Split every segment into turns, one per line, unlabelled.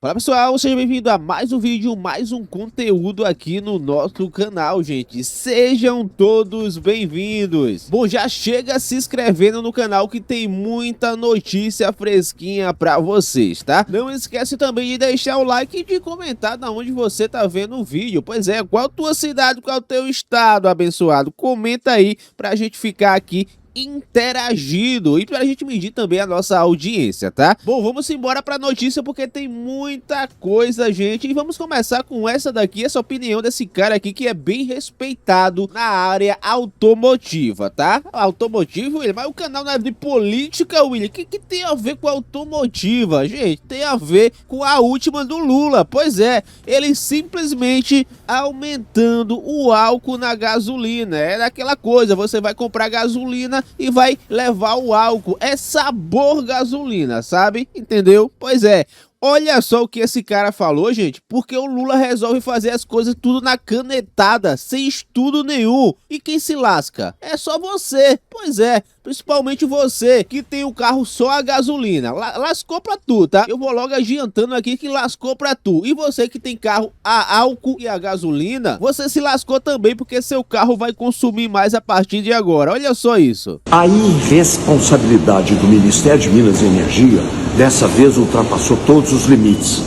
Fala pessoal, seja bem-vindo a mais um vídeo, mais um conteúdo aqui no nosso canal, gente. Sejam todos bem-vindos. Bom, já chega se inscrevendo no canal que tem muita notícia fresquinha pra vocês, tá? Não esquece também de deixar o like e de comentar de onde você tá vendo o vídeo. Pois é, qual a tua cidade, qual o teu estado, abençoado? Comenta aí pra gente ficar aqui interagido e pra gente medir também a nossa audiência, tá? Bom, vamos embora pra notícia porque tem muita coisa, gente, e vamos começar com essa daqui, essa opinião desse cara aqui que é bem respeitado na área automotiva, tá? Automotivo, William, mas o canal não é de política, William, que tem a ver com automotiva? Gente, tem a ver com a última do Lula, pois é, ele simplesmente aumentando o álcool na gasolina, é daquela coisa, você vai comprar gasolina e vai levar o álcool, é sabor gasolina, sabe? Entendeu? Pois é. Olha só o que esse cara falou, gente, porque o Lula resolve fazer as coisas tudo na canetada, sem estudo nenhum. E quem se lasca? É só você. Pois é, principalmente você que tem o carro só a gasolina. Lascou pra tu, tá? Eu vou logo adiantando aqui que lascou pra tu. E você que tem carro a álcool e a gasolina, você se lascou também porque seu carro vai consumir mais a partir de agora. Olha só isso.
A irresponsabilidade do Ministério de Minas e Energia dessa vez ultrapassou todos os limites,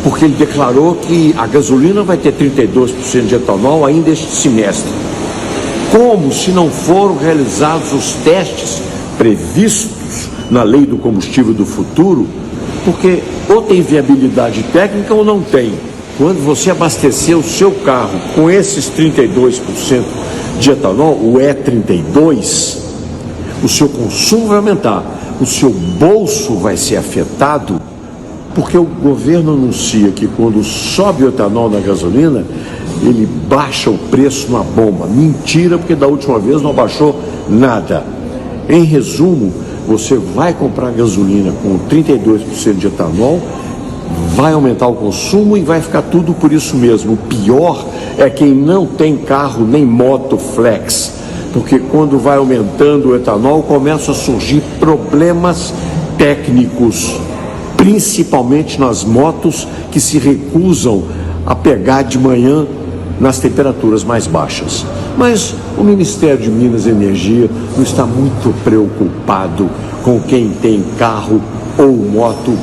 porque ele declarou que a gasolina vai ter 32% de etanol ainda este semestre, como se não foram realizados os testes previstos na Lei do Combustível do Futuro, porque ou tem viabilidade técnica ou não tem. Quando você abastecer o seu carro com esses 32% de etanol, o E32, o seu consumo vai aumentar, o seu bolso vai ser afetado, porque o governo anuncia que quando sobe o etanol na gasolina, ele baixa o preço na bomba. Mentira, porque da última vez não baixou nada. Em resumo, você vai comprar gasolina com 32% de etanol, vai aumentar o consumo e vai ficar tudo por isso mesmo. O pior é quem não tem carro nem moto flex, porque quando vai aumentando o etanol, começam a surgir problemas técnicos, principalmente nas motos que se recusam a pegar de manhã nas temperaturas mais baixas. Mas o Ministério de Minas e Energia não está muito preocupado com quem tem carro ou moto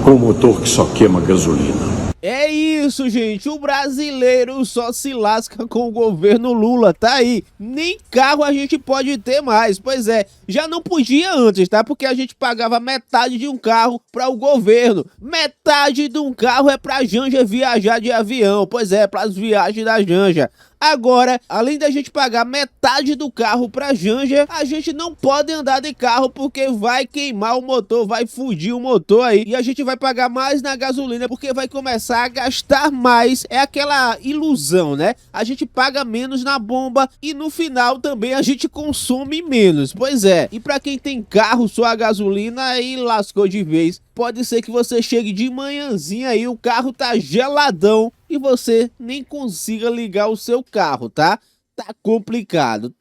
com motor que só queima gasolina.
É isso, gente, o brasileiro só se lasca com o governo Lula, tá aí. Nem carro a gente pode ter mais, pois é, já não podia antes, tá? Porque a gente pagava metade de um carro para o governo. Metade de um carro é pra Janja viajar de avião, pois é, para as viagens da Janja. Agora, além da gente pagar metade do carro pra Janja, a gente não pode andar de carro porque vai queimar o motor, vai fundir o motor aí. E a gente vai pagar mais na gasolina porque vai começar a gastar mais. É aquela ilusão, né? A gente paga menos na bomba e no final também a gente consome menos. Pois é, e pra quem tem carro só a gasolina, aí lascou de vez. Pode ser que você chegue de manhãzinha aí, o carro tá geladão e você nem consiga ligar o seu carro, tá? Tá complicado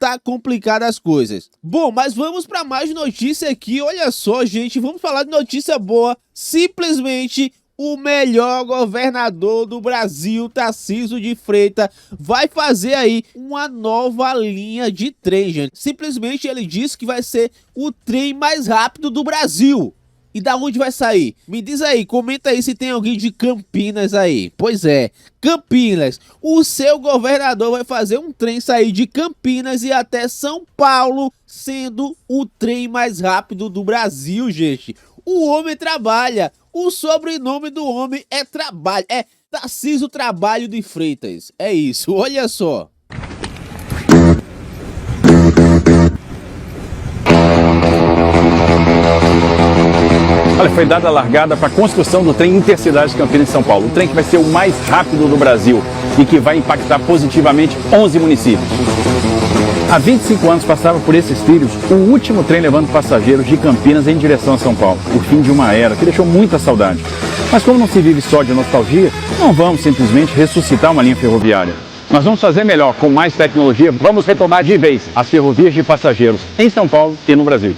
as coisas. Bom, mas vamos para mais notícia aqui. Olha só, gente, vamos falar de notícia boa. Simplesmente o melhor governador do Brasil, Tarcísio de Freitas, vai fazer aí uma nova linha de trem, gente. Simplesmente ele disse que vai ser o trem mais rápido do Brasil. E da onde vai sair? Me diz aí, comenta aí se tem alguém de Campinas aí. Pois é, Campinas. O seu governador vai fazer um trem sair de Campinas e até São Paulo, sendo o trem mais rápido do Brasil, gente. O homem trabalha. O sobrenome do homem é Trabalho. É Tarcísio Trabalho de Freitas. É isso, olha só.
Olha, foi dada a largada para a construção do trem Intercidade Campinas e São Paulo. O trem que vai ser o mais rápido do Brasil e que vai impactar positivamente 11 municípios. Há 25 anos passava por esses trilhos o último trem levando passageiros de Campinas em direção a São Paulo. O fim de uma era que deixou muita saudade. Mas como não se vive só de nostalgia, não vamos simplesmente ressuscitar uma linha ferroviária. Nós vamos fazer melhor, com mais tecnologia, vamos retomar de vez as ferrovias de passageiros em São Paulo e no Brasil.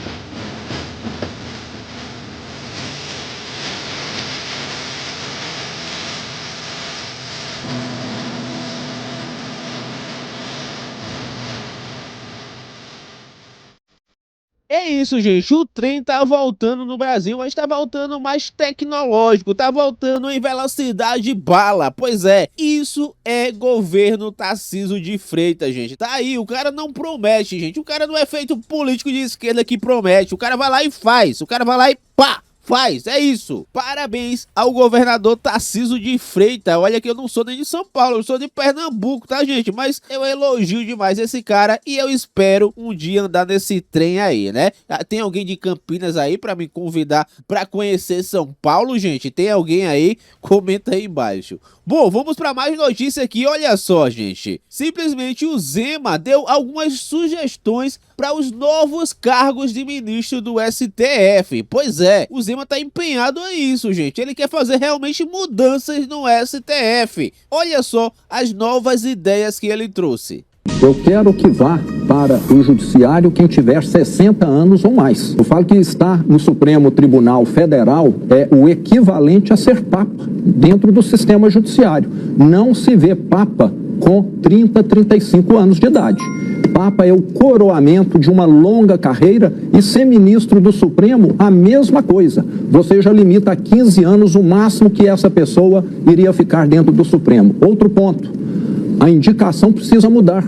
É isso, gente. O trem tá voltando no Brasil, mas tá voltando mais tecnológico, tá voltando em velocidade bala. Pois é, isso é governo Tarcísio de Freitas, gente. Tá aí, o cara não promete, gente. O cara não é feito político de esquerda que promete. O cara vai lá e faz. O cara vai lá e pá! Faz, é isso. Parabéns ao governador Tarcísio de Freitas. Olha que eu não sou nem de São Paulo, eu sou de Pernambuco, tá, gente? Mas eu elogio demais esse cara e eu espero um dia andar nesse trem aí, né? Tem alguém de Campinas aí pra me convidar pra conhecer São Paulo, gente? Tem alguém aí? Comenta aí embaixo. Bom, vamos para mais notícia aqui. Olha só, gente. Simplesmente o Zema deu algumas sugestões para os novos cargos de ministro do STF. Pois é, o Zema tá empenhado a isso, gente. Ele quer fazer realmente mudanças no STF. Olha só as novas ideias que ele trouxe.
Eu quero que vá para o judiciário quem tiver 60 anos ou mais. Eu falo que estar no Supremo Tribunal Federal é o equivalente a ser papa dentro do sistema judiciário. Não se vê papa com 30, 35 anos de idade. Papa é o coroamento de uma longa carreira e ser ministro do Supremo, a mesma coisa. Você já limita a 15 anos o máximo que essa pessoa iria ficar dentro do Supremo. Outro ponto, a indicação precisa mudar.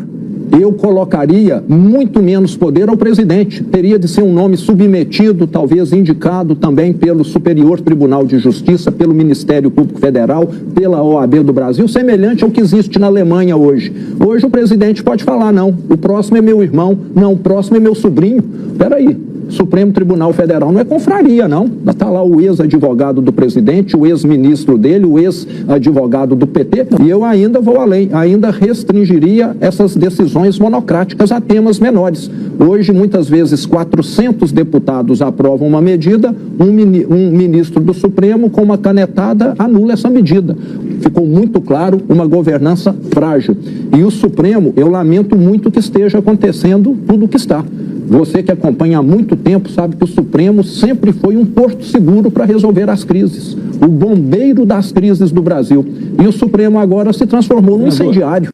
Eu colocaria muito menos poder ao presidente. Teria de ser um nome submetido, talvez indicado também pelo Superior Tribunal de Justiça, pelo Ministério Público Federal, pela OAB do Brasil, semelhante ao que existe na Alemanha hoje. Hoje o presidente pode falar, não, o próximo é meu irmão, não, o próximo é meu sobrinho. Peraí. Supremo Tribunal Federal não é confraria, não. Está lá o ex-advogado do presidente, o ex-ministro dele, o ex-advogado do PT. E eu ainda vou além, ainda restringiria essas decisões monocráticas a temas menores. Hoje, muitas vezes, 400 deputados aprovam uma medida, um ministro do Supremo, com uma canetada, anula essa medida. Ficou muito claro, uma governança frágil. E o Supremo, eu lamento muito que esteja acontecendo tudo o que está. Você que acompanha há muito tempo sabe que o Supremo sempre foi um porto seguro para resolver as crises. O bombeiro das crises do Brasil. E o Supremo agora se transformou num incendiário.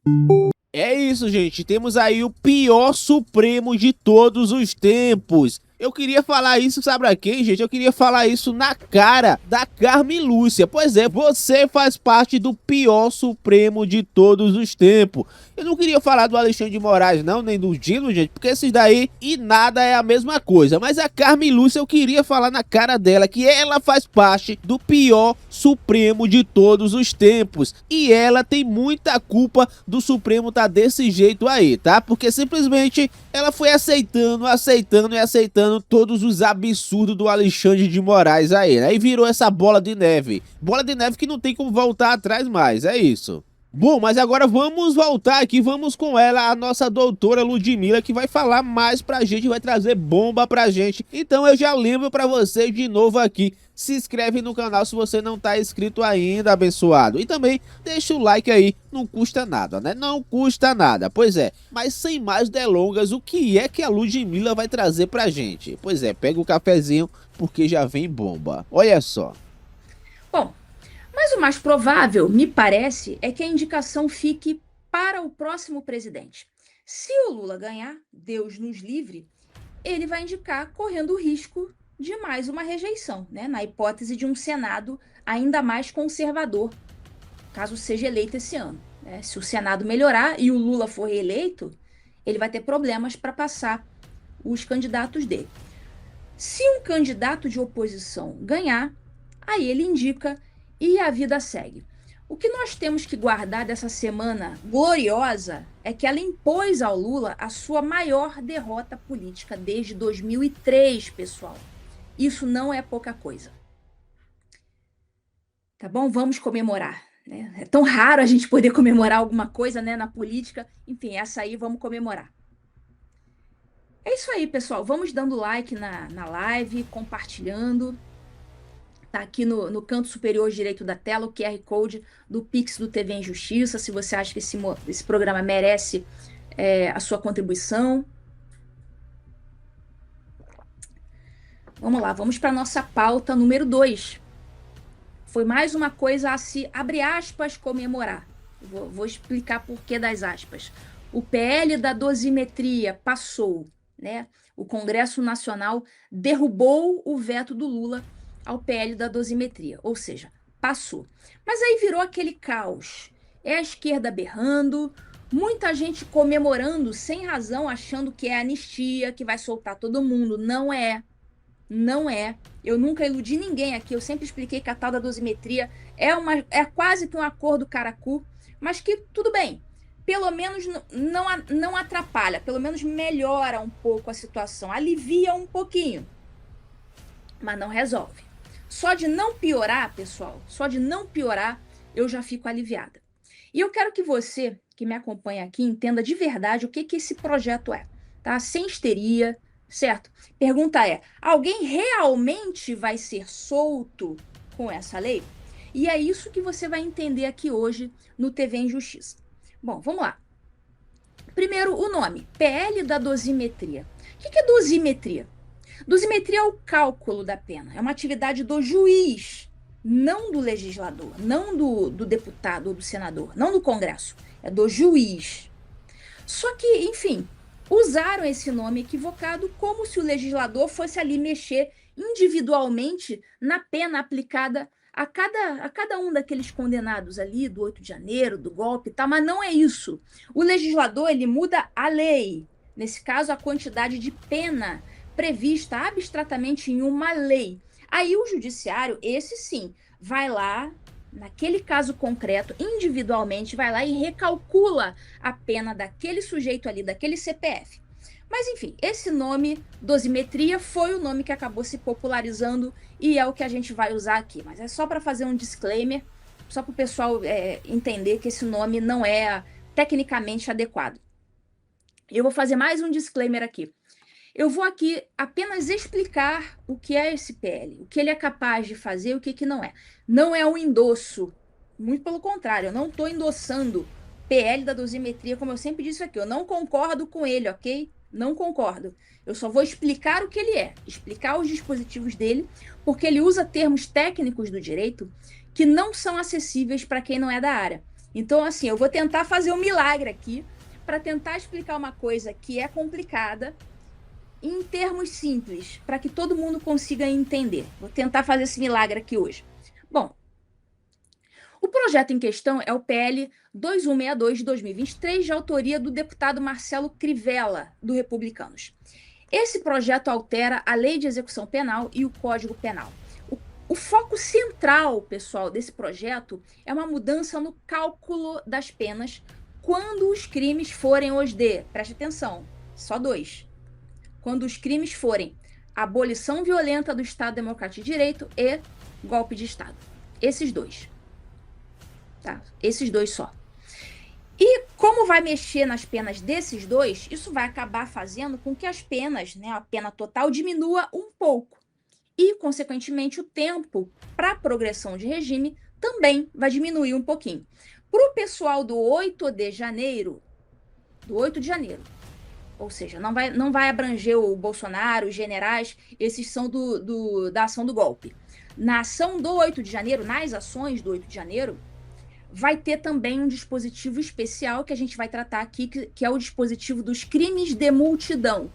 É isso, gente. Temos aí o pior Supremo de todos os tempos. Eu queria falar isso, sabe pra quem, gente? Eu queria falar isso na cara da Carmen Lúcia. Pois é, você faz parte do pior Supremo de todos os tempos. Eu não queria falar do Alexandre de Moraes, não, nem do Dino, gente, porque esses daí e nada é a mesma coisa. Mas a Carmen Lúcia, eu queria falar na cara dela que ela faz parte do pior Supremo de todos os tempos. E ela tem muita culpa do Supremo tá desse jeito aí, tá? Porque simplesmente ela foi aceitando todos os absurdos do Alexandre de Moraes aí, né? E virou essa bola de neve. Bola de neve que não tem como voltar atrás mais, é isso. Bom, mas agora vamos voltar aqui, vamos com ela, a nossa doutora Ludmila, que vai falar mais pra gente, vai trazer bomba pra gente. Então eu já lembro pra você de novo aqui, se inscreve no canal se você não tá inscrito ainda, abençoado. E também deixa o like aí, não custa nada, né? Não custa nada, pois é. Mas sem mais delongas, o que é que a Ludmila vai trazer pra gente? Pois é, pega o cafezinho, porque já vem bomba. Olha só.
Bom, mas o mais provável, me parece, é que a indicação fique para o próximo presidente. Se o Lula ganhar, Deus nos livre, ele vai indicar correndo o risco de mais uma rejeição, né? Na hipótese de um Senado ainda mais conservador, caso seja eleito esse ano, né? Se o Senado melhorar e o Lula for reeleito, ele vai ter problemas para passar os candidatos dele. Se um candidato de oposição ganhar, aí ele indica e a vida segue. O que nós temos que guardar dessa semana gloriosa é que ela impôs ao Lula a sua maior derrota política desde 2003, pessoal. Isso não é pouca coisa. Tá bom? Vamos comemorar, né? É tão raro a gente poder comemorar alguma coisa, né, na política. Enfim, essa aí vamos comemorar. É isso aí, pessoal. Vamos dando like na live, compartilhando. Tá aqui no canto superior direito da tela o QR Code do Pix do TV em Justiça, se você acha que esse programa merece a sua contribuição. Vamos lá, vamos para a nossa pauta número 2. Foi mais uma coisa a se, abre aspas, comemorar. Vou explicar por que das aspas. O PL da dosimetria passou, né? O Congresso Nacional derrubou o veto do Lula ao PL da dosimetria, ou seja, passou. Mas aí virou aquele caos. É a esquerda berrando, muita gente comemorando sem razão, achando que é anistia, que vai soltar todo mundo. Não é. Não é. Eu nunca iludi ninguém aqui. Eu sempre expliquei que a tal da dosimetria é quase que um acordo caracu, mas que tudo bem. Pelo menos não atrapalha, pelo menos melhora um pouco a situação, alivia um pouquinho, mas não resolve. Só de não piorar, pessoal, só de não piorar, eu já fico aliviada. E eu quero que você, que me acompanha aqui, entenda de verdade o que esse projeto é, tá? Sem histeria, certo? Pergunta é, alguém realmente vai ser solto com essa lei? E é isso que você vai entender aqui hoje no TV em Justiça. Bom, vamos lá. Primeiro, o nome, PL da dosimetria. O que é dosimetria? Dosimetria é o cálculo da pena, é uma atividade do juiz, não do legislador, não do deputado ou do senador, não do Congresso, é do juiz. Só que, enfim, usaram esse nome equivocado como se o legislador fosse ali mexer individualmente na pena aplicada a cada um daqueles condenados ali, do 8 de janeiro, do golpe e tal, mas não é isso. O legislador, ele muda a lei, nesse caso, a quantidade de pena prevista abstratamente em uma lei. Aí o judiciário, esse sim, vai lá, naquele caso concreto, individualmente, vai lá e recalcula a pena daquele sujeito ali, daquele CPF. Mas, enfim, esse nome, dosimetria, foi o nome que acabou se popularizando e é o que a gente vai usar aqui. Mas é só para fazer um disclaimer, só para o pessoal entender que esse nome não é tecnicamente adequado. Eu vou fazer mais um disclaimer aqui. Eu vou aqui apenas explicar o que é esse PL, o que ele é capaz de fazer e o que não é. Não é um endosso, muito pelo contrário, eu não estou endossando PL da dosimetria, como eu sempre disse aqui, eu não concordo com ele, ok? Não concordo. Eu só vou explicar o que ele é, explicar os dispositivos dele, porque ele usa termos técnicos do direito que não são acessíveis para quem não é da área. Então, assim, eu vou tentar fazer um milagre aqui para tentar explicar uma coisa que é complicada em termos simples, para que todo mundo consiga entender. Vou tentar fazer esse milagre aqui hoje. Bom, o projeto em questão é o PL 2162 de 2023, de autoria do deputado Marcelo Crivella, do Republicanos. Esse projeto altera a Lei de Execução Penal e o Código Penal. O foco central, pessoal, desse projeto é uma mudança no cálculo das penas quando os crimes forem os de, preste atenção, só 2. Quando os crimes forem abolição violenta do Estado Democrático de Direito e golpe de Estado. Esses 2. Tá? Esses 2 só. E como vai mexer nas penas desses 2, isso vai acabar fazendo com que as penas, né, a pena total, diminua um pouco. E, consequentemente, o tempo para progressão de regime também vai diminuir um pouquinho. Para o pessoal do 8 de janeiro, ou seja, não vai abranger o Bolsonaro, os generais, esses são da ação do golpe. Na ação do 8 de janeiro, nas ações do 8 de janeiro, vai ter também um dispositivo especial que a gente vai tratar aqui, que é o dispositivo dos crimes de multidão.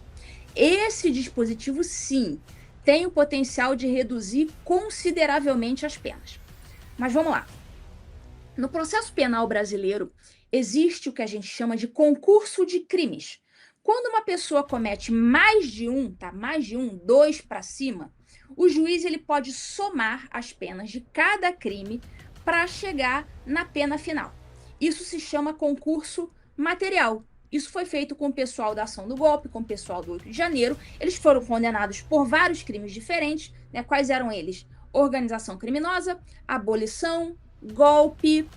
Esse dispositivo, sim, tem o potencial de reduzir consideravelmente as penas. Mas vamos lá. No processo penal brasileiro, existe o que a gente chama de concurso de crimes. Quando uma pessoa comete mais de um, 2 para cima, o juiz ele pode somar as penas de cada crime para chegar na pena final. Isso se chama concurso material. Isso foi feito com o pessoal da ação do golpe, com o pessoal do 8 de janeiro. Eles foram condenados por vários crimes diferentes, né? Quais eram eles? Organização criminosa, abolição, golpe,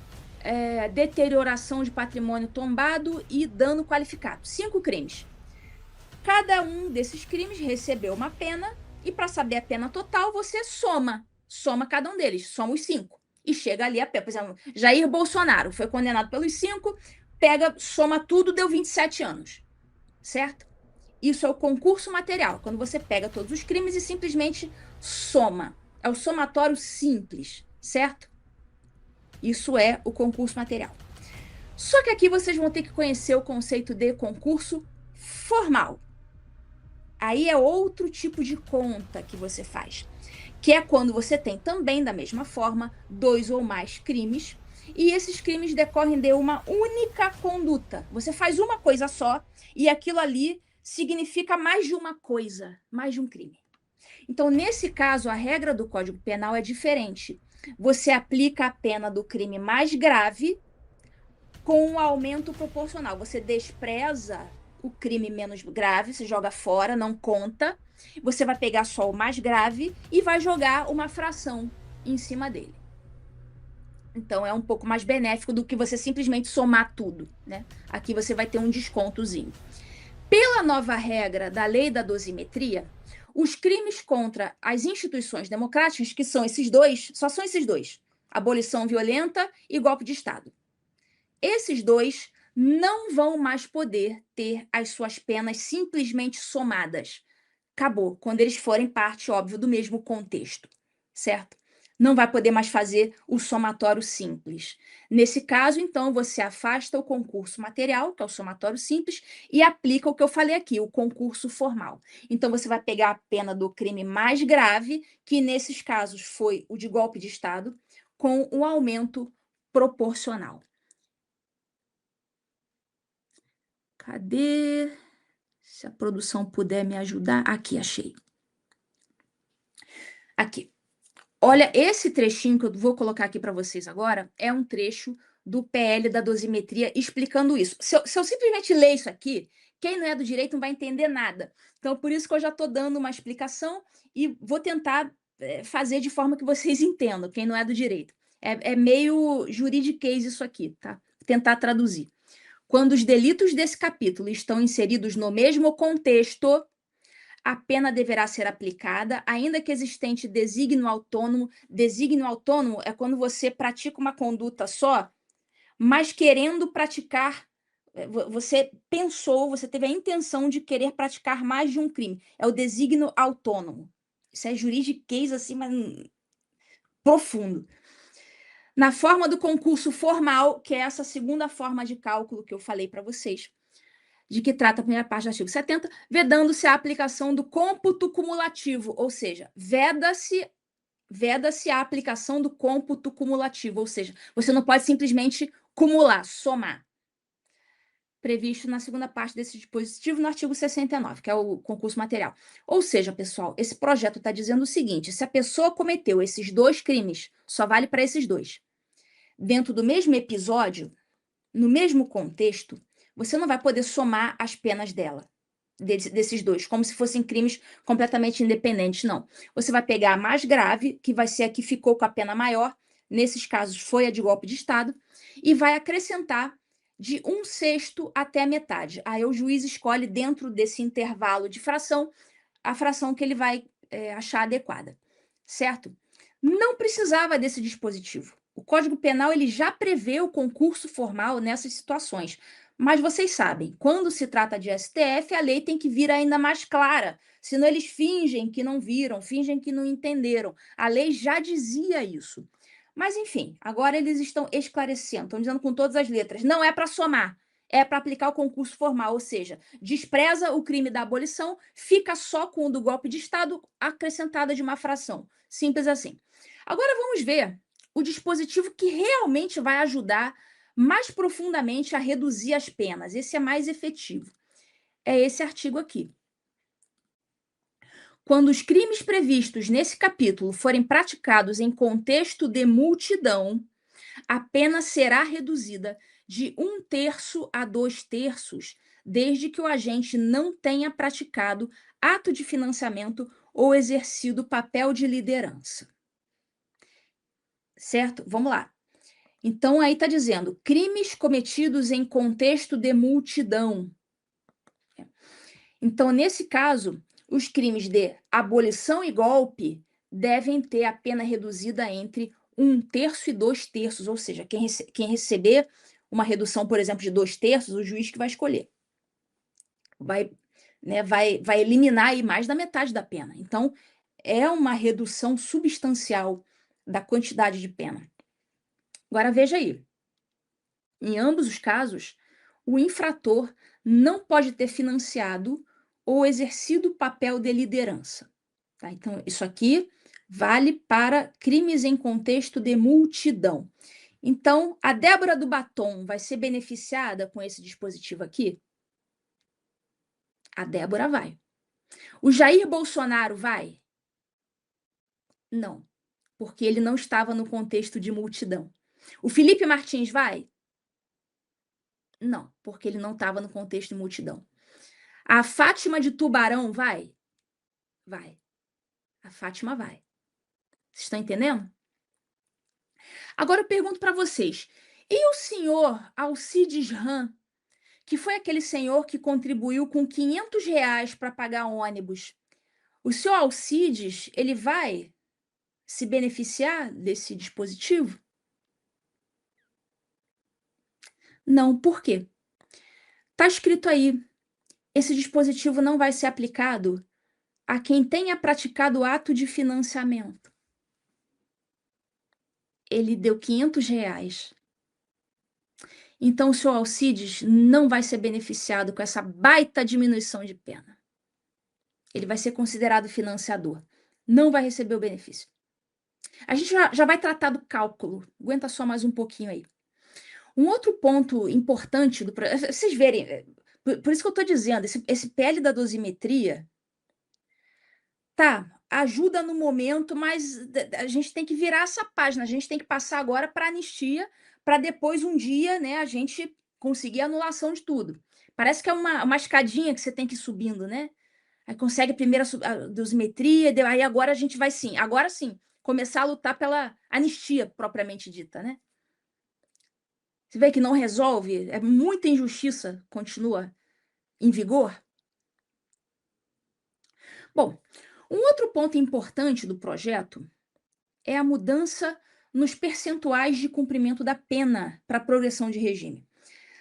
deterioração de patrimônio tombado e dano qualificado. 5 crimes. Cada um desses crimes recebeu uma pena e para saber a pena total, você soma cada um deles, soma os 5. E chega ali a pena. Por exemplo, Jair Bolsonaro foi condenado pelos 5, soma tudo, deu 27 anos. Certo? Isso é o concurso material, quando você pega todos os crimes e simplesmente soma. É o somatório simples, certo? Isso é o concurso material. Só que aqui vocês vão ter que conhecer o conceito de concurso formal. Aí é outro tipo de conta que você faz, que é quando você tem também, da mesma forma, 2 ou mais crimes, e esses crimes decorrem de uma única conduta. Você faz uma coisa só e aquilo ali significa mais de uma coisa, mais de um crime. Então, nesse caso, a regra do Código Penal é diferente. Você aplica a pena do crime mais grave com um aumento proporcional. Você despreza o crime menos grave, você joga fora, não conta. Você vai pegar só o mais grave e vai jogar uma fração em cima dele. Então, é um pouco mais benéfico do que você simplesmente somar tudo, né? Aqui você vai ter um descontozinho. Pela nova regra da lei da dosimetria, os crimes contra as instituições democráticas, que são esses dois, só são esses dois, abolição violenta e golpe de Estado. Esses dois não vão mais poder ter as suas penas simplesmente somadas. Acabou, quando eles forem parte, óbvio, do mesmo contexto, certo? Não vai poder mais fazer o somatório simples. Nesse caso, então, você afasta o concurso material, que é o somatório simples, e aplica o que eu falei aqui, o concurso formal. Então, você vai pegar a pena do crime mais grave, que nesses casos foi o de golpe de Estado, com um aumento proporcional. Cadê? Se a produção puder me ajudar. Aqui, achei. Aqui. Olha, esse trechinho que eu vou colocar aqui para vocês agora é um trecho do PL da dosimetria explicando isso. Se eu simplesmente ler isso aqui, quem não é do direito não vai entender nada. Então, por isso que eu já estou dando uma explicação e vou tentar fazer de forma que vocês entendam, quem não é do direito. É meio juridiquês isso aqui, tá? Vou tentar traduzir. Quando os delitos desse capítulo estão inseridos no mesmo contexto, a pena deverá ser aplicada, ainda que existente desígnio autônomo. Desígnio autônomo é quando você pratica uma conduta só, mas querendo praticar, você pensou, você teve a intenção de querer praticar mais de um crime. É o desígnio autônomo. Isso é juridiquês assim, mas profundo. Na forma do concurso formal, que é essa segunda forma de cálculo que eu falei para vocês, de que trata a primeira parte do artigo 70, vedando-se a aplicação do cômputo cumulativo, ou seja, veda-se a aplicação do cômputo cumulativo, ou seja, você não pode simplesmente cumular, somar. Previsto na segunda parte desse dispositivo, no artigo 69, que é o concurso material. Ou seja, pessoal, esse projeto está dizendo o seguinte: se a pessoa cometeu esses dois crimes, só vale para esses dois, dentro do mesmo episódio, no mesmo contexto, você não vai poder somar as penas dela, desses dois, como se fossem crimes completamente independentes, não. Você vai pegar a mais grave, que vai ser a que ficou com a pena maior, nesses casos foi a de golpe de Estado, e vai acrescentar de 1/6 até a metade. Aí o juiz escolhe, dentro desse intervalo de fração, a fração que ele vai achar adequada, certo? Não precisava desse dispositivo. O Código Penal ele já prevê o concurso formal nessas situações. Mas vocês sabem, quando se trata de STF, a lei tem que vir ainda mais clara. Senão eles fingem que não viram, fingem que não entenderam. A lei já dizia isso. Mas, enfim, agora eles estão esclarecendo, estão dizendo com todas as letras. Não é para somar, é para aplicar o concurso formal, ou seja, despreza o crime da abolição, fica só com o do golpe de Estado acrescentada de uma fração. Simples assim. Agora vamos ver o dispositivo que realmente vai ajudar mais profundamente a reduzir as penas. Esse é mais efetivo. É esse artigo aqui. Quando os crimes previstos nesse capítulo forem praticados em contexto de multidão, a pena será reduzida de 1/3 a 2/3, desde que o agente não tenha praticado ato de financiamento ou exercido papel de liderança. Certo? Vamos lá. Então, aí está dizendo, crimes cometidos em contexto de multidão. Então, nesse caso, os crimes de abolição e golpe devem ter a pena reduzida entre 1/3 e 2/3, ou seja, quem receber uma redução, por exemplo, de 2/3, o juiz que vai escolher. Vai eliminar aí mais da metade da pena. Então, é uma redução substancial da quantidade de pena. Agora, veja aí. Em ambos os casos, o infrator não pode ter financiado ou exercido papel de liderança. Tá? Então, isso aqui vale para crimes em contexto de multidão. Então, a Débora do Batom vai ser beneficiada com esse dispositivo aqui? A Débora vai. O Jair Bolsonaro vai? Não, porque ele não estava no contexto de multidão. O Felipe Martins vai? Não, porque ele não estava no contexto de multidão. A Fátima de Tubarão vai? Vai. A Fátima vai. Vocês estão entendendo? Agora eu pergunto para vocês, e o senhor Alcides Ram, que foi aquele senhor que contribuiu com R$ 500 para pagar ônibus? O senhor Alcides, ele vai se beneficiar desse dispositivo? Não, por quê? Está escrito aí, esse dispositivo não vai ser aplicado a quem tenha praticado o ato de financiamento. Ele deu R$ 500. Então, o senhor Alcides não vai ser beneficiado com essa baita diminuição de pena. Ele vai ser considerado financiador. Não vai receber o benefício. A gente já vai tratar do cálculo. Aguenta só mais um pouquinho aí. Um outro ponto importante do projeto, vocês verem, por isso que eu estou dizendo, esse PL da dosimetria, tá, ajuda no momento, mas a gente tem que virar essa página, a gente tem que passar agora para anistia, para depois um dia, né, a gente conseguir a anulação de tudo. Parece que é uma escadinha que você tem que ir subindo, né? Aí consegue primeiro a dosimetria, aí agora a gente vai sim, agora sim, começar a lutar pela anistia propriamente dita, né? Você vê que não resolve, é muita injustiça, continua em vigor. Bom, um outro ponto importante do projeto é a mudança nos percentuais de cumprimento da pena para progressão de regime.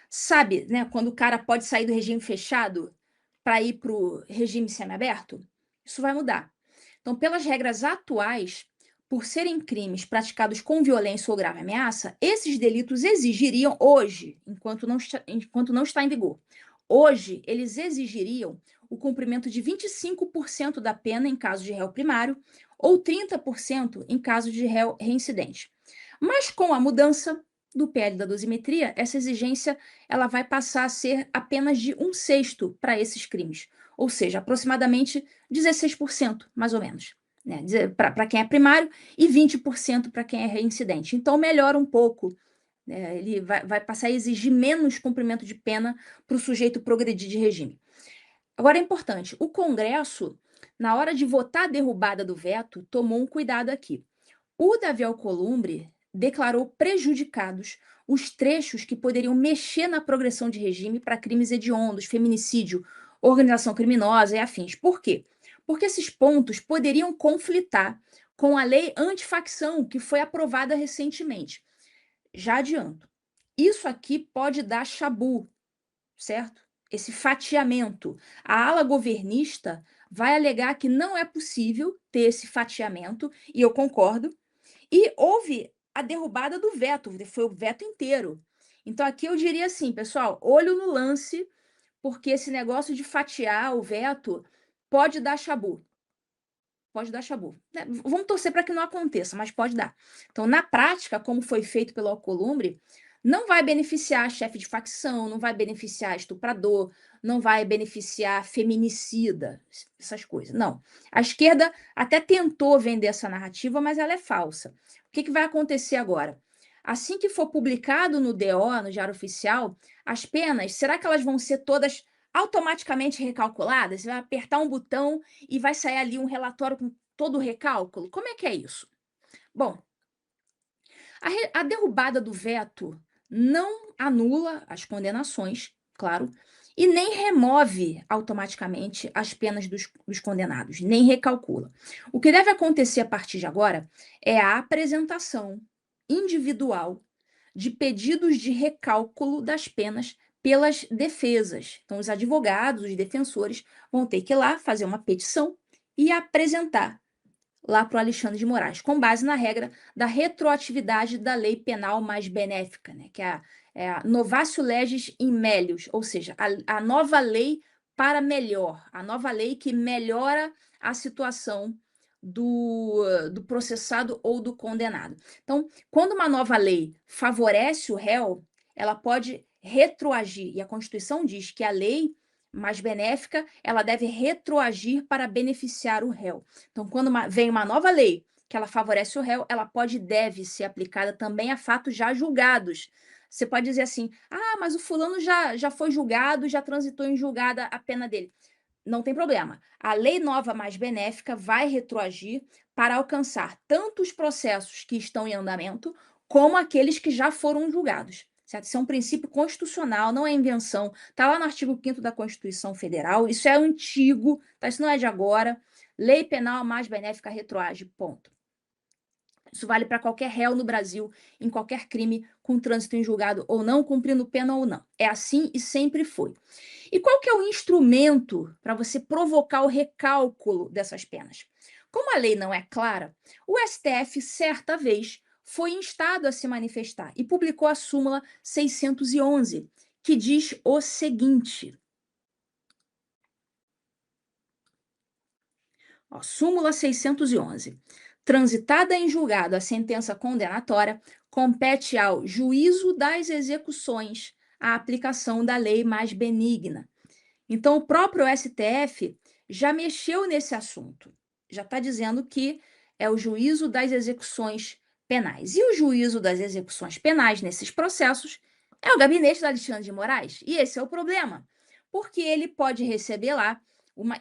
Sabe, né, quando o cara pode sair do regime fechado para ir para o regime semiaberto? Isso vai mudar. Então, pelas regras atuais, por serem crimes praticados com violência ou grave ameaça, esses delitos exigiriam hoje, enquanto não está em vigor, hoje eles exigiriam o cumprimento de 25% da pena em caso de réu primário ou 30% em caso de réu reincidente. Mas com a mudança do PL da dosimetria, essa exigência ela vai passar a ser apenas de 1/6 para esses crimes, ou seja, aproximadamente 16%, mais ou menos, né, para quem é primário e 20% para quem é reincidente. Então melhora um pouco, né, ele vai passar a exigir menos cumprimento de pena para o sujeito progredir de regime. Agora é importante, o Congresso, na hora de votar a derrubada do veto, tomou um cuidado aqui. O Davi Alcolumbre declarou prejudicados os trechos que poderiam mexer na progressão de regime para crimes hediondos, feminicídio, organização criminosa e afins. Por quê? Porque esses pontos poderiam conflitar com a lei antifacção, que foi aprovada recentemente. Já adianto, isso aqui pode dar chabu, certo? Esse fatiamento. A ala governista vai alegar que não é possível ter esse fatiamento, e eu concordo, e houve a derrubada do veto, foi o veto inteiro. Então aqui eu diria assim, pessoal, olho no lance, porque esse negócio de fatiar o veto pode dar chabu. Pode dar chabu. Vamos torcer para que não aconteça, mas pode dar. Então, na prática, como foi feito pelo Alcolumbre, não vai beneficiar chefe de facção, não vai beneficiar estuprador, não vai beneficiar feminicida, essas coisas. Não. A esquerda até tentou vender essa narrativa, mas ela é falsa. O que vai acontecer agora? Assim que for publicado no DO, no Diário Oficial, as penas, será que elas vão ser todas automaticamente recalculadas? Você vai apertar um botão e vai sair ali um relatório com todo o recálculo? Como é que é isso? Bom, a derrubada do veto não anula as condenações, claro, e nem remove automaticamente as penas dos condenados, nem recalcula. O que deve acontecer a partir de agora é a apresentação individual de pedidos de recálculo das penas pelas defesas. Então, os advogados, os defensores vão ter que ir lá fazer uma petição e apresentar lá para o Alexandre de Moraes, com base na regra da retroatividade da lei penal mais benéfica, né? Que é a novatio legis in melius, ou seja, a nova lei para melhor, a nova lei que melhora a situação do processado ou do condenado. Então, quando uma nova lei favorece o réu, ela pode retroagir, e a Constituição diz que a lei mais benéfica, ela deve retroagir para beneficiar o réu. Então, quando vem uma nova lei que ela favorece o réu, ela pode e deve ser aplicada também a fatos já julgados. Você pode dizer assim, mas o fulano já foi julgado, já transitou em julgada a pena dele. Não tem problema. A lei nova mais benéfica vai retroagir para alcançar tanto os processos que estão em andamento, como aqueles que já foram julgados. Certo? Isso é um princípio constitucional, não é invenção. Está lá no artigo 5º da Constituição Federal. Isso é antigo, tá? Isso não é de agora. Lei penal mais benéfica retroage, ponto. Isso vale para qualquer réu no Brasil, em qualquer crime, com trânsito em julgado ou não, cumprindo pena ou não. É assim e sempre foi. E qual que é o instrumento para você provocar o recálculo dessas penas? Como a lei não é clara, o STF, certa vez, foi instado a se manifestar e publicou a súmula 611, que diz o seguinte. Súmula 611. Transitada em julgado a sentença condenatória, compete ao juízo das execuções a aplicação da lei mais benigna. Então, o próprio STF já mexeu nesse assunto. Já está dizendo que é o juízo das execuções penais. E o juízo das execuções penais nesses processos é o gabinete do Alexandre de Moraes. E esse é o problema, porque ele pode receber lá,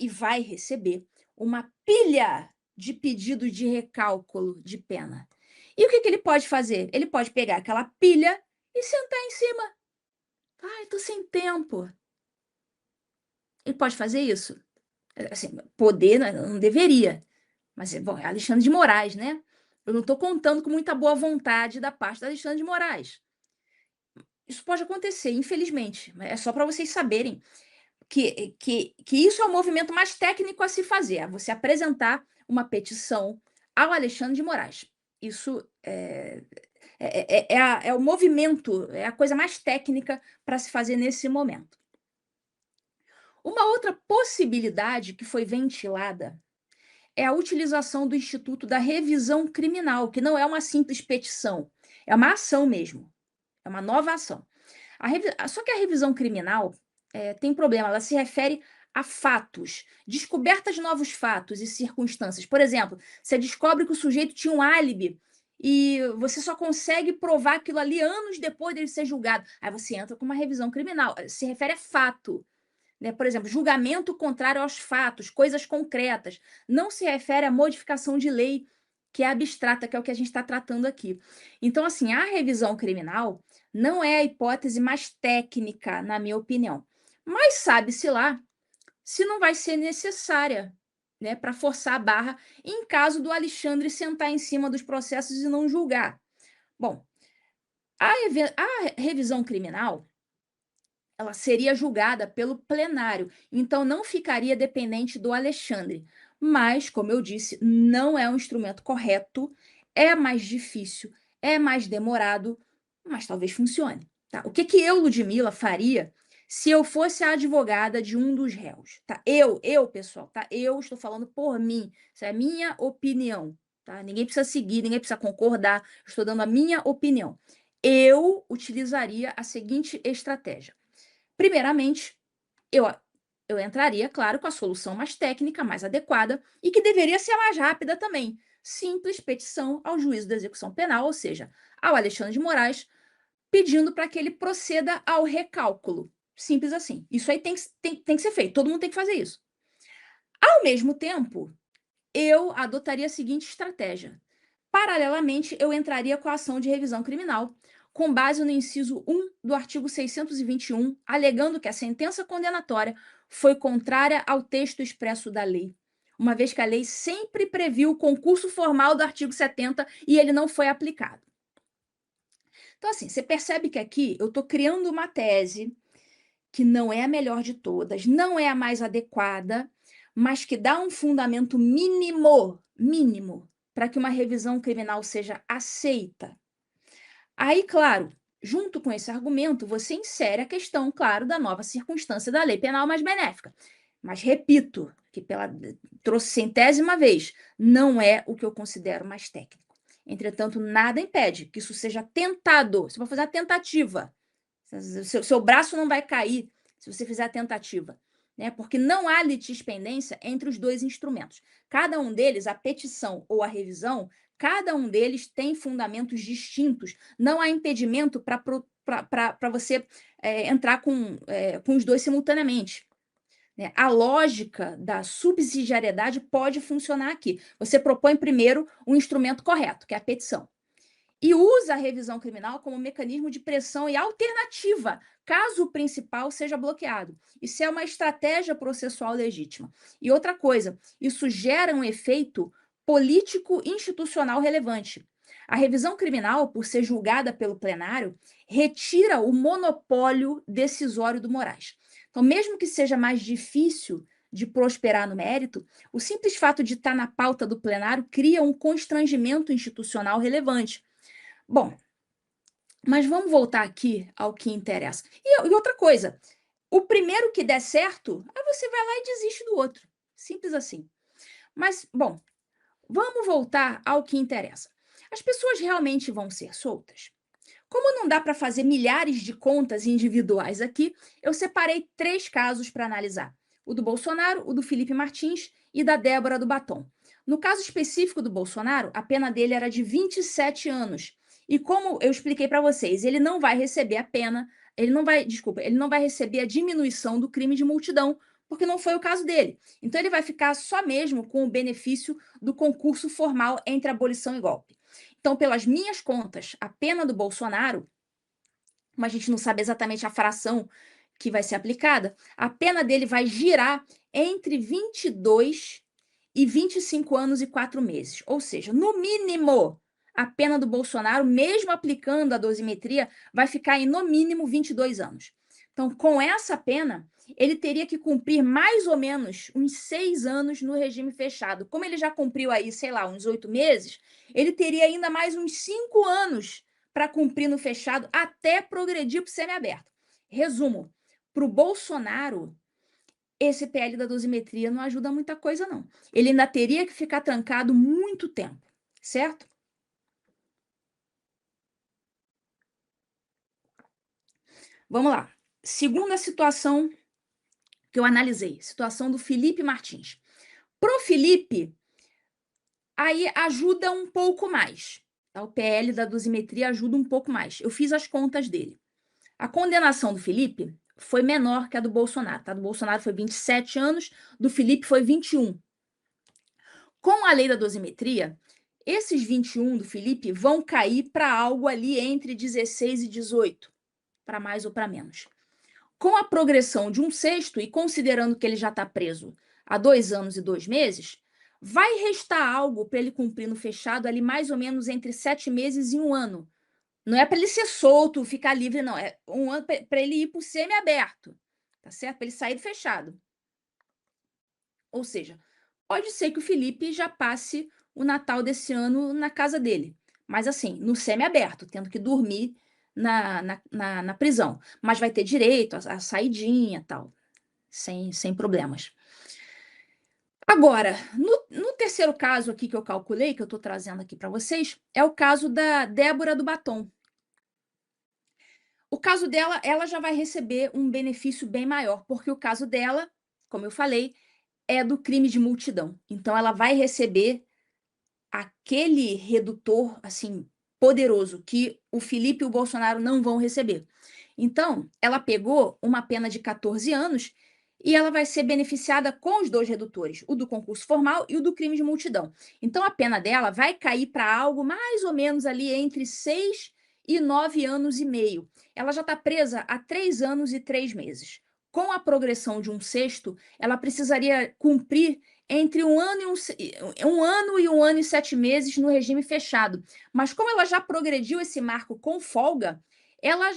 e vai receber, uma pilha de pedidos de recálculo de pena. E o que ele pode fazer? Ele pode pegar aquela pilha e sentar em cima. Estou sem tempo. Ele pode fazer isso? Assim, poder não deveria. Mas, bom, é Alexandre de Moraes, né? Eu não estou contando com muita boa vontade da parte do Alexandre de Moraes. Isso pode acontecer, infelizmente. É só para vocês saberem que isso é o movimento mais técnico a se fazer. É você apresentar uma petição ao Alexandre de Moraes. Isso é o movimento, é a coisa mais técnica para se fazer nesse momento. Uma outra possibilidade que foi ventilada é a utilização do Instituto da Revisão Criminal, que não é uma simples petição, é uma ação mesmo, é uma nova ação. Só que a revisão criminal tem problema, ela se refere a fatos, descobertas de novos fatos e circunstâncias. Por exemplo, você descobre que o sujeito tinha um álibi e você só consegue provar aquilo ali anos depois dele ser julgado. Aí você entra com uma revisão criminal, se refere a fato. Né? Por exemplo, julgamento contrário aos fatos, coisas concretas. Não se refere à modificação de lei, que é abstrata, que é o que a gente está tratando aqui. Então, assim, a revisão criminal não é a hipótese mais técnica, na minha opinião. Mas sabe-se lá se não vai ser necessária, né, para forçar a barra em caso do Alexandre sentar em cima dos processos e não julgar. Bom, a revisão criminal ela seria julgada pelo plenário, então não ficaria dependente do Alexandre. Mas, como eu disse, não é um instrumento correto, é mais difícil, é mais demorado, mas talvez funcione. Tá? O que eu, Ludmila, faria se eu fosse a advogada de um dos réus? Tá? Pessoal, tá? Eu estou falando por mim, isso é a minha opinião. Tá? Ninguém precisa seguir, ninguém precisa concordar, estou dando a minha opinião. Eu utilizaria a seguinte estratégia. Primeiramente, eu entraria, claro, com a solução mais técnica, mais adequada e que deveria ser mais rápida também. Simples petição ao juízo da execução penal, ou seja, ao Alexandre de Moraes, pedindo para que ele proceda ao recálculo. Simples assim. Isso aí tem que ser feito, todo mundo tem que fazer isso. Ao mesmo tempo, eu adotaria a seguinte estratégia. Paralelamente, eu entraria com a ação de revisão criminal, com base no inciso 1 do artigo 621, alegando que a sentença condenatória foi contrária ao texto expresso da lei, uma vez que a lei sempre previu o concurso formal do artigo 70 e ele não foi aplicado. Então, assim, você percebe que aqui eu estou criando uma tese que não é a melhor de todas, não é a mais adequada, mas que dá um fundamento mínimo, para que uma revisão criminal seja aceita. Aí, claro, junto com esse argumento, você insere a questão, claro, da nova circunstância da lei penal mais benéfica. Mas repito, que pela trocentésima vez, não é o que eu considero mais técnico. Entretanto, nada impede que isso seja tentado. Você vai fazer a tentativa. Seu braço não vai cair se você fizer a tentativa, né? Porque não há litispendência entre os dois instrumentos. Cada um deles, a petição ou a revisão, cada um deles tem fundamentos distintos. Não há impedimento para você entrar com os dois simultaneamente. Né? A lógica da subsidiariedade pode funcionar aqui. Você propõe primeiro um instrumento correto, que é a petição, e usa a revisão criminal como mecanismo de pressão e alternativa, caso o principal seja bloqueado. Isso é uma estratégia processual legítima. E outra coisa, isso gera um efeito político-institucional relevante. A revisão criminal, por ser julgada pelo plenário, retira o monopólio decisório do Moraes. Então, mesmo que seja mais difícil de prosperar no mérito, o simples fato de estar na pauta do plenário cria um constrangimento institucional relevante. Bom, mas vamos voltar aqui ao que interessa. E outra coisa, o primeiro que der certo, aí você vai lá e desiste do outro. Simples assim. Mas, bom, vamos voltar ao que interessa. As pessoas realmente vão ser soltas? Como não dá para fazer milhares de contas individuais aqui, eu separei 3 casos para analisar. O do Bolsonaro, o do Felipe Martins e da Débora do Batom. No caso específico do Bolsonaro, a pena dele era de 27 anos. E como eu expliquei para vocês, ele não vai receber a pena, ele não vai receber a diminuição do crime de multidão, porque não foi o caso dele. Então ele vai ficar só mesmo com o benefício do concurso formal entre abolição e golpe. Então, pelas minhas contas, a pena do Bolsonaro, mas a gente não sabe exatamente a fração que vai ser aplicada, a pena dele vai girar entre 22 e 25 anos e 4 meses. Ou seja, no mínimo, a pena do Bolsonaro, mesmo aplicando a dosimetria, vai ficar em, no mínimo, 22 anos. Então, com essa pena, ele teria que cumprir mais ou menos uns 6 anos no regime fechado. Como ele já cumpriu aí, sei lá, uns 8 meses, ele teria ainda mais uns 5 anos para cumprir no fechado até progredir para o semiaberto. Resumo, para o Bolsonaro, esse PL da dosimetria não ajuda muita coisa, não. Ele ainda teria que ficar trancado muito tempo, certo? Vamos lá. Segunda situação que eu analisei, situação do Felipe Martins. Pro Felipe, aí ajuda um pouco mais. Tá? O PL da dosimetria ajuda um pouco mais. Eu fiz as contas dele. A condenação do Felipe foi menor que a do Bolsonaro. Tá? Do Bolsonaro foi 27 anos, do Felipe foi 21. Com a lei da dosimetria, esses 21 do Felipe vão cair para algo ali entre 16 e 18, para mais ou para menos. Com a progressão de 1/6, e considerando que ele já está preso há 2 anos e 2 meses, vai restar algo para ele cumprir no fechado ali mais ou menos entre 7 meses e 1 ano. Não é para ele ser solto, ficar livre, não. É 1 ano para ele ir para o semiaberto, tá certo? Para ele sair do fechado. Ou seja, pode ser que o Felipe já passe o Natal desse ano na casa dele, mas assim, no semiaberto, tendo que dormir na prisão. Mas vai ter direito a saidinha e tal, sem problemas. Agora, no terceiro caso aqui que eu calculei, que eu estou trazendo aqui para vocês, é o caso da Débora do Batom. O caso dela, ela já vai receber um benefício bem maior, porque o caso dela, como eu falei, é do crime de multidão. Então, ela vai receber aquele redutor, assim, poderoso, que o Felipe e o Bolsonaro não vão receber. Então, ela pegou uma pena de 14 anos e ela vai ser beneficiada com os 2 redutores, o do concurso formal e o do crime de multidão. Então, a pena dela vai cair para algo mais ou menos ali entre 6 e 9 anos e meio. Ela já está presa há 3 anos e 3 meses. Com a progressão de 1/6, ela precisaria cumprir entre 1 ano e 1 ano e 7 meses no regime fechado. Mas como ela já progrediu esse marco com folga, ela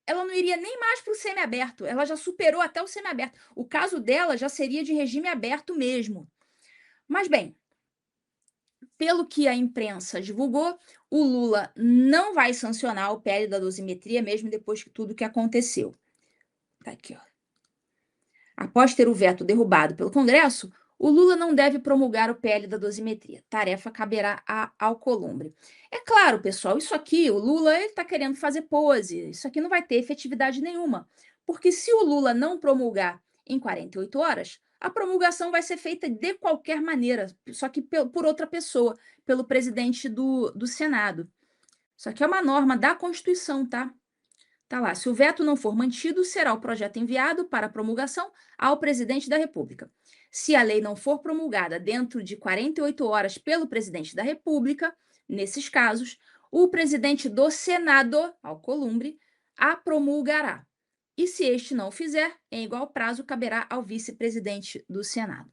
não iria nem mais para o semiaberto, ela já superou até o semiaberto. O caso dela já seria de regime aberto mesmo. Mas bem, pelo que a imprensa divulgou, o Lula não vai sancionar o PL da dosimetria, mesmo depois de tudo que aconteceu. Tá aqui, ó. Após ter o veto derrubado pelo Congresso, o Lula não deve promulgar o PL da dosimetria. Tarefa caberá a Alcolumbre. É claro, pessoal, isso aqui, o Lula está querendo fazer pose. Isso aqui não vai ter efetividade nenhuma. Porque se o Lula não promulgar em 48 horas, a promulgação vai ser feita de qualquer maneira, só que por outra pessoa, pelo presidente do Senado. Isso aqui é uma norma da Constituição, tá? Tá lá, se o veto não for mantido, será o projeto enviado para promulgação ao presidente da República. Se a lei não for promulgada dentro de 48 horas pelo presidente da República, nesses casos, o presidente do Senado, Alcolumbre, a promulgará. E se este não o fizer, em igual prazo, caberá ao vice-presidente do Senado.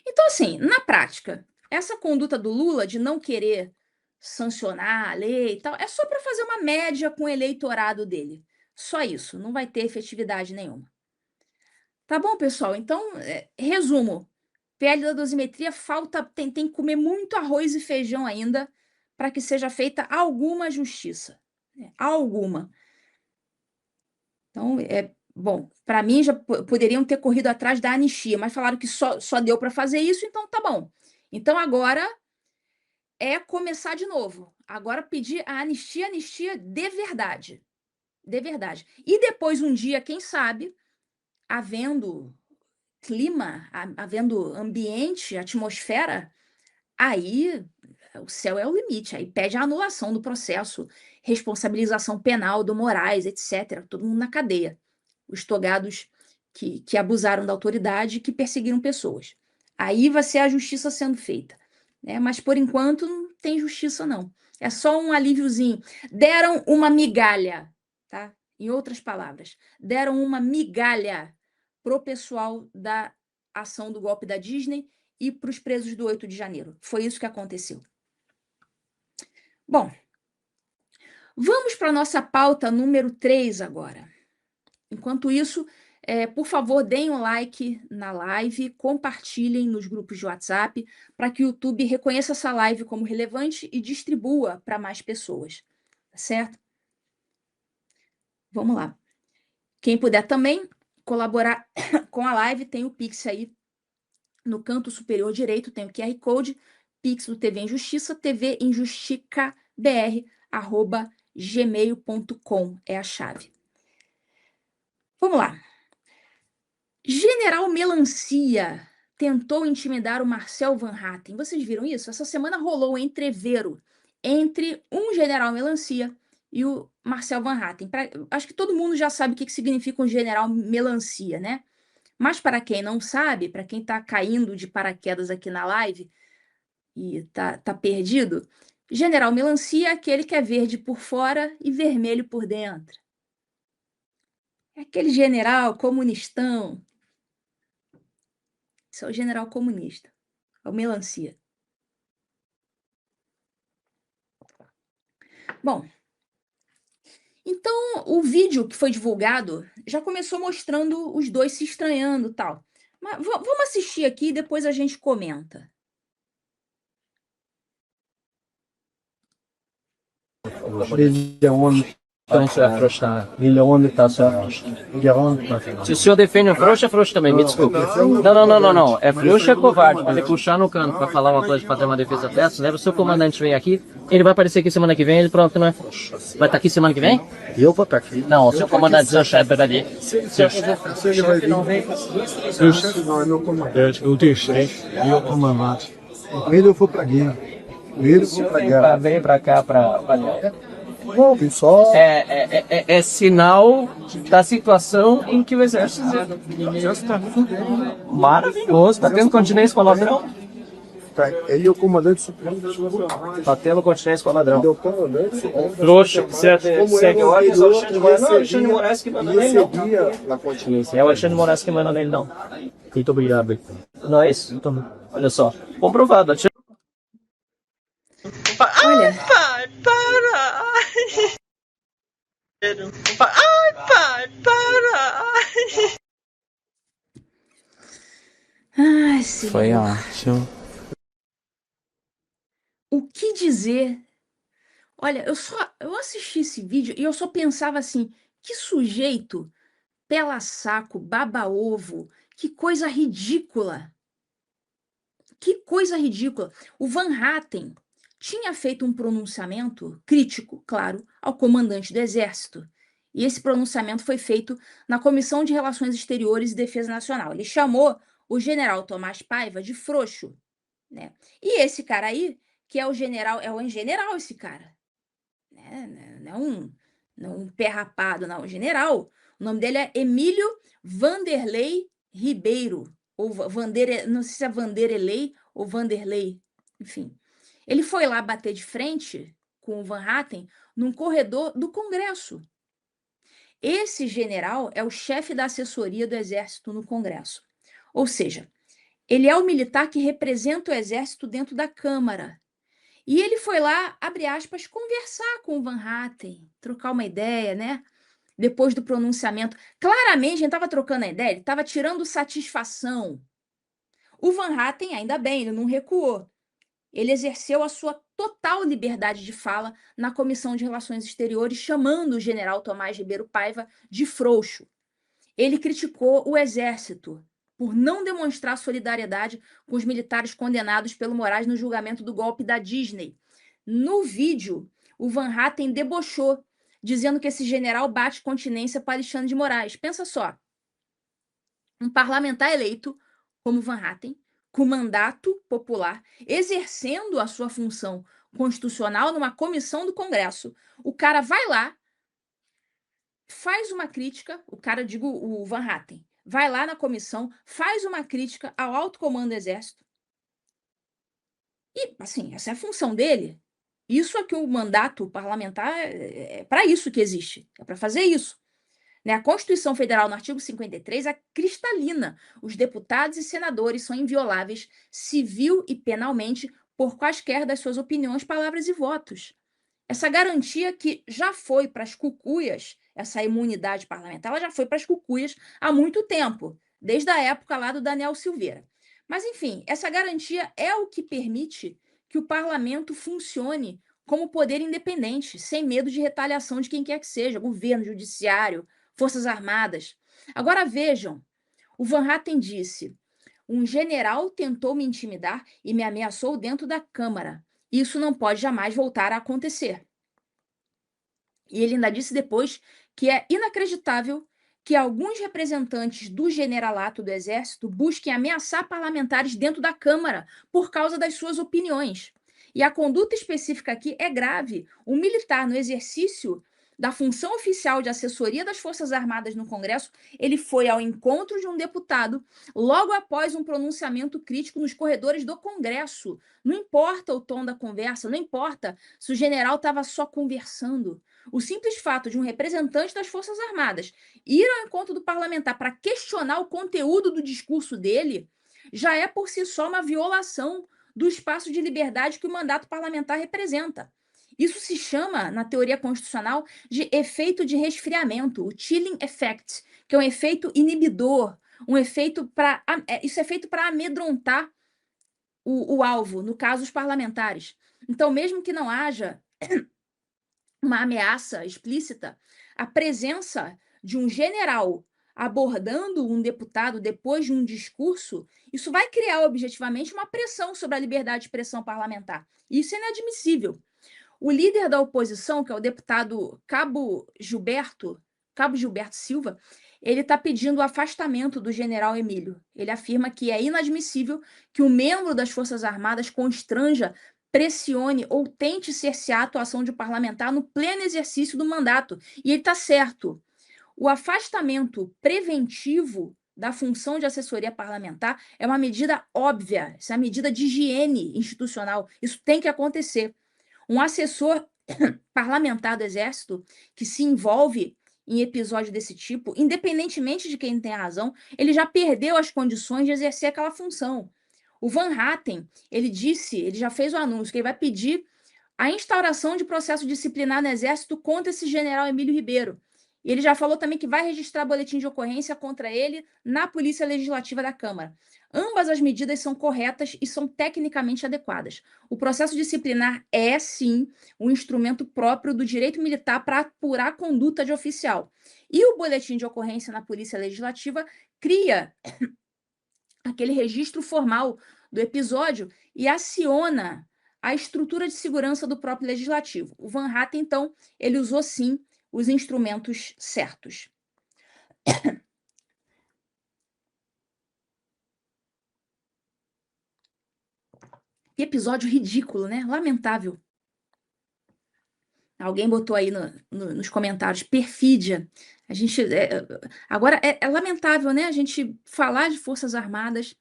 Então, assim, na prática, essa conduta do Lula de não querer sancionar a lei e tal, é só para fazer uma média com o eleitorado dele. Só isso, não vai ter efetividade nenhuma. Tá bom, pessoal? Então, resumo. PL da dosimetria, tem que comer muito arroz e feijão ainda para que seja feita alguma justiça. Alguma. Então, bom, para mim já poderiam ter corrido atrás da anistia, mas falaram que só deu para fazer isso, então tá bom. Então agora é começar de novo. Agora pedir a anistia de verdade. De verdade. E depois um dia, quem sabe, havendo clima, havendo ambiente, atmosfera, aí o céu é o limite. Aí pede a anulação do processo, responsabilização penal do Moraes, etc. Todo mundo na cadeia. Os togados que abusaram da autoridade, que perseguiram pessoas. Aí vai ser a justiça sendo feita. Mas, por enquanto, não tem justiça, não. É só um alíviozinho. Deram uma migalha, tá? Em outras palavras, deram uma migalha pro pessoal da ação do golpe da Disney e para os presos do 8 de janeiro. Foi isso que aconteceu. Bom, vamos para a nossa pauta número 3 agora. Enquanto isso, por favor, deem um like na live, compartilhem nos grupos de WhatsApp para que o YouTube reconheça essa live como relevante e distribua para mais pessoas, tá certo? Vamos lá. Quem puder também colaborar com a live, tem o Pix aí no canto superior direito, tem o QR Code, Pix do TV Injustiça, tvinjustiçabr@gmail.com é a chave. Vamos lá. General Melancia tentou intimidar o Marcel Van Hatten. Vocês viram isso? Essa semana rolou um entrevero entre um General Melancia e o Marcel Van Hatten. Acho que todo mundo já sabe o que significa um General Melancia, né? Mas para quem não sabe, para quem está caindo de paraquedas aqui na live e tá perdido, General Melancia é aquele que é verde por fora e vermelho por dentro. É aquele general comunistão. Esse é o general comunista. É o Melancia. Bom, então o vídeo que foi divulgado já começou mostrando os dois se estranhando e tal. Mas vamos assistir aqui e depois a gente comenta.
Então você é frouxo também. Ele onde está certo? Se o senhor defende o frouxo, é frouxo também, me desculpe. Não. É frouxo, é covarde. Ele puxar no canto para falar uma coisa, para ter uma defesa dessa, leva o seu comandante vem aqui, ele vai aparecer aqui semana que vem, ele pronto, não é frouxo. Vai estar aqui semana que vem?
Eu vou estar aqui.
Não, o seu comandante, seu chefe, ali.
Seu chefe não vem. Seu chefe não, é meu comandante. Eu tenho chefe e eu comandante. Com ele eu vou para guerra. Com ele eu vou para guerra.
Vem para cá para...
Bom, pessoal.
É sinal da situação em que o exército
Já está tudo bem.
maravilhoso. Está tendo continência com o ladrão?
Ele é o comandante supremo da sua força.
Está tendo continência com o ladrão.
Ele é o comandante supremo.
Trouxa, segue ordens, o Alexandre de Moraes. Não, é o Alexandre de Moraes que manda nele, não.
Na continência.
É o Alexandre de Moraes que manda nele, não. Muito obrigado. Não é isso? Olha só. Comprovado.
Olha.
Pai, para! Ai, pai, para!
Ai, senhor.
Foi ótimo.
O que dizer? Olha, eu assisti esse vídeo e eu só pensava assim, que sujeito pela saco, baba-ovo, que coisa ridícula. Que coisa ridícula. O Van Hatten tinha feito um pronunciamento crítico, claro, ao comandante do Exército. E esse pronunciamento foi feito na Comissão de Relações Exteriores e Defesa Nacional. Ele chamou o general Tomás Paiva de frouxo, né? E esse cara aí, que é o general, é um general esse cara, né? Não um pé rapado, não, um general. O nome dele é Emílio Vanderlei Ribeiro, ou não sei se é Vanderlei ou Vanderlei, enfim. Ele foi lá bater de frente com o Van Hatten num corredor do Congresso. Esse general é o chefe da assessoria do Exército no Congresso. Ou seja, ele é o militar que representa o Exército dentro da Câmara. E ele foi lá, abre aspas, conversar com o Van Hatten, trocar uma ideia, né? Depois do pronunciamento. Claramente, a gente estava trocando a ideia, ele estava tirando satisfação. O Van Hatten, ainda bem, ele não recuou. Ele exerceu a sua total liberdade de fala na Comissão de Relações Exteriores, chamando o general Tomás Ribeiro Paiva de frouxo. Ele criticou o Exército por não demonstrar solidariedade com os militares condenados pelo Moraes no julgamento do golpe da Disney. No vídeo, o Van Hatten debochou, dizendo que esse general bate continência para Alexandre de Moraes. Pensa só, um parlamentar eleito, como Van Hatten, com mandato popular, exercendo a sua função constitucional numa comissão do Congresso. O cara vai lá, faz uma crítica, o Van Hatten, vai lá na comissão, faz uma crítica ao alto comando do Exército. E, assim, essa é a função dele. Isso é que o mandato parlamentar é para isso que existe, é para fazer isso. Né? A Constituição Federal, no artigo 53, é cristalina. Os deputados e senadores são invioláveis civil e penalmente por quaisquer das suas opiniões, palavras e votos. Essa garantia que já foi para as cucuias, essa imunidade parlamentar, ela já foi para as cucuias há muito tempo, desde a época lá do Daniel Silveira. Mas, enfim, essa garantia é o que permite que o parlamento funcione como poder independente, sem medo de retaliação de quem quer que seja, governo, judiciário, Forças Armadas. Agora vejam, o Van Hatten disse: um general tentou me intimidar e me ameaçou dentro da Câmara. Isso não pode jamais voltar a acontecer. E ele ainda disse depois que é inacreditável que alguns representantes do generalato do Exército busquem ameaçar parlamentares dentro da Câmara por causa das suas opiniões. E a conduta específica aqui é grave. O militar, no exercício da função oficial de assessoria das Forças Armadas no Congresso, ele foi ao encontro de um deputado logo após um pronunciamento crítico nos corredores do Congresso. Não importa o tom da conversa, não importa se o general estava só conversando. O simples fato de um representante das Forças Armadas ir ao encontro do parlamentar para questionar o conteúdo do discurso dele já é por si só uma violação do espaço de liberdade que o mandato parlamentar representa. Isso se chama, na teoria constitucional, de efeito de resfriamento, o chilling effect, que é um efeito inibidor, isso é feito para amedrontar o alvo, no caso, os parlamentares. Então, mesmo que não haja uma ameaça explícita, a presença de um general abordando um deputado depois de um discurso, isso vai criar objetivamente uma pressão sobre a liberdade de expressão parlamentar. Isso é inadmissível. O líder da oposição, que é o deputado Cabo Gilberto Silva, ele está pedindo o afastamento do general Emílio. Ele afirma que é inadmissível que um membro das Forças Armadas constranja, pressione ou tente cercear a atuação de um parlamentar no pleno exercício do mandato. E ele está certo. O afastamento preventivo da função de assessoria parlamentar é uma medida óbvia, isso é uma medida de higiene institucional. Isso tem que acontecer. Um assessor parlamentar do Exército que se envolve em episódio desse tipo, independentemente de quem tem a razão, ele já perdeu as condições de exercer aquela função. O Van Hatten, ele já fez o anúncio que ele vai pedir a instauração de processo disciplinar no Exército contra esse general Emílio Ribeiro. E ele já falou também que vai registrar boletim de ocorrência contra ele na Polícia Legislativa da Câmara. Ambas as medidas são corretas e são tecnicamente adequadas. O processo disciplinar é, sim, um instrumento próprio do direito militar para apurar a conduta de oficial. E o boletim de ocorrência na Polícia Legislativa cria aquele registro formal do episódio e aciona a estrutura de segurança do próprio legislativo. O Van Hatten, então, ele usou, sim, os instrumentos certos. Que episódio ridículo, né? Lamentável. Alguém botou aí nos comentários, perfídia. A gente, agora, é lamentável, né? A gente falar de Forças Armadas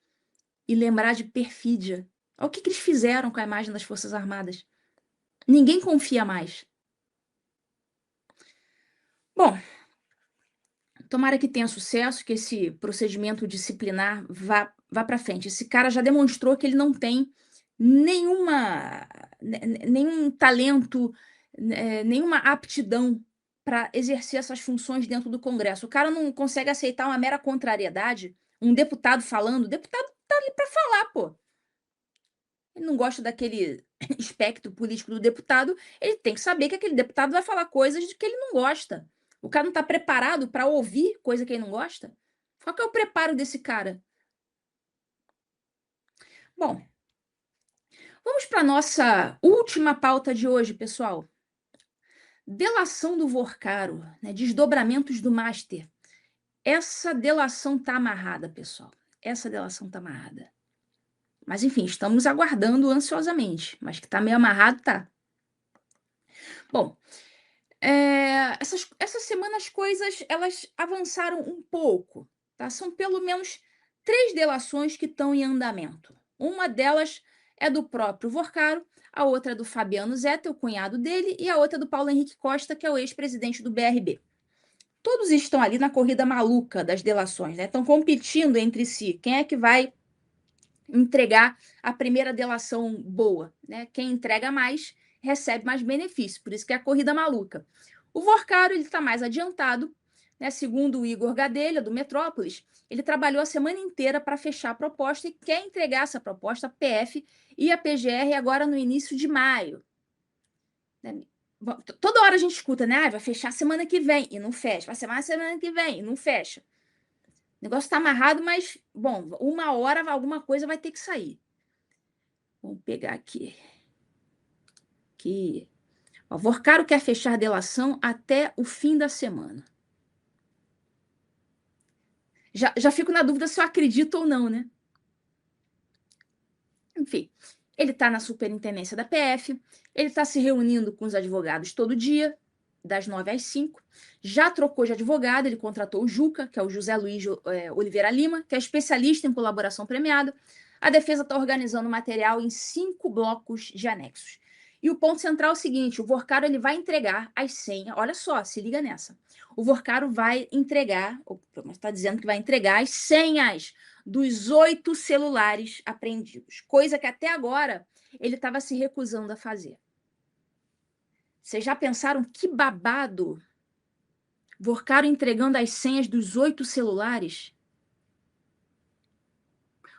e lembrar de perfídia. Olha o que eles fizeram com a imagem das Forças Armadas. Ninguém confia mais. Bom, tomara que tenha sucesso, que esse procedimento disciplinar vá para frente. Esse cara já demonstrou que ele não tem nenhum talento, nenhuma aptidão para exercer essas funções dentro do Congresso. O cara não consegue aceitar uma mera contrariedade. Um deputado falando, o deputado tá ali para falar, pô. Ele não gosta daquele espectro político do deputado, ele tem que saber que aquele deputado vai falar coisas de que ele não gosta. O cara não está preparado para ouvir coisa que ele não gosta? Qual que é o preparo desse cara? Bom, vamos para a nossa última pauta de hoje, pessoal. Delação do Vorcaro, né? Desdobramentos do Master. Essa delação está amarrada, pessoal. Essa delação está amarrada. Mas, enfim, estamos aguardando ansiosamente. Mas que está meio amarrado, tá. Bom, essa semana as coisas elas avançaram um pouco. Tá? São pelo menos 3 delações que estão em andamento. Uma delas é do próprio Vorcaro, a outra é do Fabiano Zeta, o cunhado dele, e a outra é do Paulo Henrique Costa, que é o ex-presidente do BRB. Todos estão ali na corrida maluca das delações, né? Estão competindo entre si. Quem é que vai entregar a primeira delação boa, né? Quem entrega mais recebe mais benefício, por isso que é a corrida maluca. O Vorcaro está mais adiantado, né? Segundo o Igor Gadelha, do Metrópolis, ele trabalhou a semana inteira para fechar a proposta e quer entregar essa proposta à PF e à PGR agora no início de maio. Toda hora a gente escuta, né? Vai fechar semana que vem e não fecha, vai ser semana que vem e não fecha. O negócio está amarrado, mas, bom, uma hora alguma coisa vai ter que sair. Vamos pegar aqui. O Vorcaro quer fechar a delação até o fim da semana. Já fico na dúvida se eu acredito ou não, né? Enfim, ele está na superintendência da PF, ele está se reunindo com os advogados todo dia, das 9 às 5. Já trocou de advogado, ele contratou o Juca, que é o José Luiz Oliveira Lima, que é especialista em colaboração premiada. A defesa está organizando material em 5 blocos de anexos. E o ponto central é o seguinte, o Vorcaro ele vai entregar as senhas, olha só, se liga nessa. O Vorcaro vai entregar, está dizendo que vai entregar as senhas dos 8 celulares apreendidos, coisa que até agora ele estava se recusando a fazer. Vocês já pensaram que babado? Vorcaro entregando as senhas dos 8 celulares?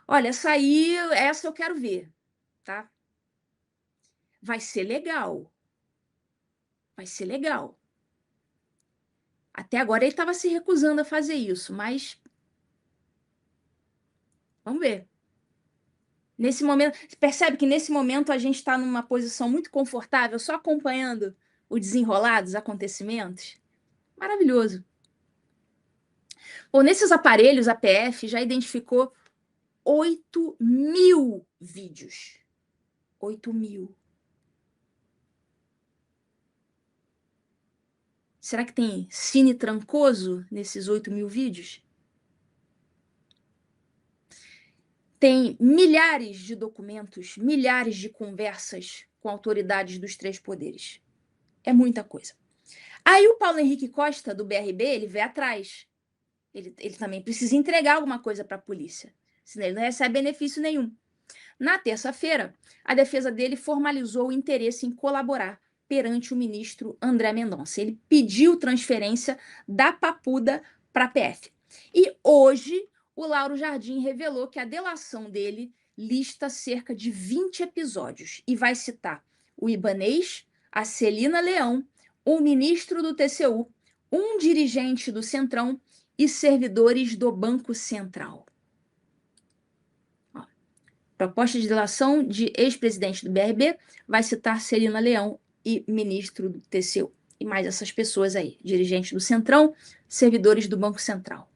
Olha, essa eu quero ver, tá? Vai ser legal. Vai ser legal. Até agora ele estava se recusando a fazer isso, mas vamos ver. Nesse momento, percebe que nesse momento a gente está numa posição muito confortável, só acompanhando o desenrolar dos acontecimentos? Maravilhoso. Bom, nesses aparelhos, a PF já identificou 8.000 vídeos. 8.000. Será que tem Cine Trancoso nesses 8.000 vídeos? Tem milhares de documentos, milhares de conversas com autoridades dos 3 poderes. É muita coisa. Aí o Paulo Henrique Costa, do BRB, ele vê atrás. Ele também precisa entregar alguma coisa para a polícia, senão ele não recebe benefício nenhum. Na terça-feira, a defesa dele formalizou o interesse em colaborar perante o ministro André Mendonça. Ele pediu transferência da Papuda para a PF. E hoje o Lauro Jardim revelou que a delação dele lista cerca de 20 episódios e vai citar o Ibanez, a Celina Leão, o ministro do TCU, um dirigente do Centrão e servidores do Banco Central. Ó, proposta de delação de ex-presidente do BRB vai citar Celina Leão e ministro do TCU. E mais essas pessoas aí, dirigentes do Centrão, servidores do Banco Central.